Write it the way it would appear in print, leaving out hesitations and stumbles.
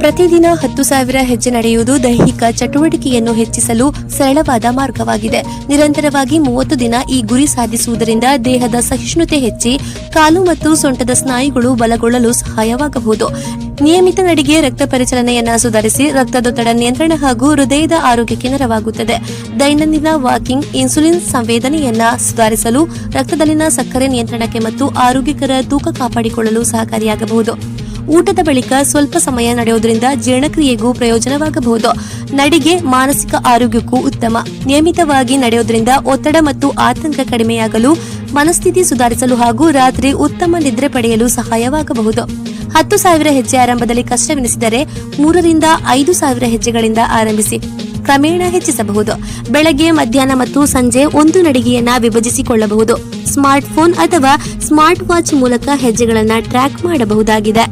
ಪ್ರತಿದಿನ 10,000 ಹೆಜ್ಜೆ ನಡೆಯುವುದು ದೈಹಿಕ ಚಟುವಟಿಕೆಯನ್ನು ಹೆಚ್ಚಿಸಲು ಸರಳವಾದ ಮಾರ್ಗವಾಗಿದೆ. ನಿರಂತರವಾಗಿ 30 ದಿನ ಈ ಗುರಿ ಸಾಧಿಸುವುದರಿಂದ ದೇಹದ ಸಹಿಷ್ಣುತೆ ಹೆಚ್ಚಿ ಕಾಲು ಮತ್ತು ಸೊಂಟದ ಸ್ನಾಯುಗಳು ಬಲಗೊಳ್ಳಲು ಸಹಾಯವಾಗಬಹುದು. ನಿಯಮಿತ ನಡಿಗೆ ರಕ್ತ ಪರಿಚಲನೆಯನ್ನ ಸುಧಾರಿಸಿ ರಕ್ತದೊತ್ತಡ ನಿಯಂತ್ರಣ ಹಾಗೂ ಹೃದಯದ ಆರೋಗ್ಯಕ್ಕೆ ನೆರವಾಗುತ್ತದೆ. ದೈನಂದಿನ ವಾಕಿಂಗ್ ಇನ್ಸುಲಿನ್ ಸಂವೇದನೆಯನ್ನ ಸುಧಾರಿಸಲು, ರಕ್ತದಲ್ಲಿನ ಸಕ್ಕರೆ ನಿಯಂತ್ರಣಕ್ಕೆ ಮತ್ತು ಆರೋಗ್ಯಕರ ತೂಕ ಕಾಪಾಡಿಕೊಳ್ಳಲು ಸಹಕಾರಿಯಾಗಬಹುದು. ಊಟದ ಬಳಿಕ ಸ್ವಲ್ಪ ಸಮಯ ನಡೆಯುವುದರಿಂದ ಜೀರ್ಣಕ್ರಿಯೆಗೂ ಪ್ರಯೋಜನವಾಗಬಹುದು. ನಡಿಗೆ ಮಾನಸಿಕ ಆರೋಗ್ಯಕ್ಕೂ ಉತ್ತಮ. ನಿಯಮಿತವಾಗಿ ನಡೆಯುವುದರಿಂದ ಒತ್ತಡ ಮತ್ತು ಆತಂಕ ಕಡಿಮೆಯಾಗಲು, ಮನಸ್ಥಿತಿ ಸುಧಾರಿಸಲು ಹಾಗೂ ರಾತ್ರಿ ಉತ್ತಮ ನಿದ್ರೆ ಪಡೆಯಲು ಸಹಾಯವಾಗಬಹುದು. 10,000 ಹೆಜ್ಜೆ ಆರಂಭದಲ್ಲಿ ಕಷ್ಟವೆನಿಸಿದರೆ 3ರಿಂದ 5,000 ಹೆಜ್ಜೆಗಳಿಂದ ಆರಂಭಿಸಿ ಕ್ರಮೇಣ ಹೆಚ್ಚಿಸಬಹುದು. ಬೆಳಗ್ಗೆ, ಮಧ್ಯಾಹ್ನ ಮತ್ತು ಸಂಜೆ ಒಂದು ನಡಿಗೆಯನ್ನ ವಿಭಜಿಸಿಕೊಳ್ಳಬಹುದು. ಸ್ಮಾರ್ಟ್ ಫೋನ್ ಅಥವಾ ಸ್ಮಾರ್ಟ್ ವಾಚ್ ಮೂಲಕ ಹೆಜ್ಜೆಗಳನ್ನು ಟ್ರ್ಯಾಕ್ ಮಾಡಬಹುದಾಗಿದೆ.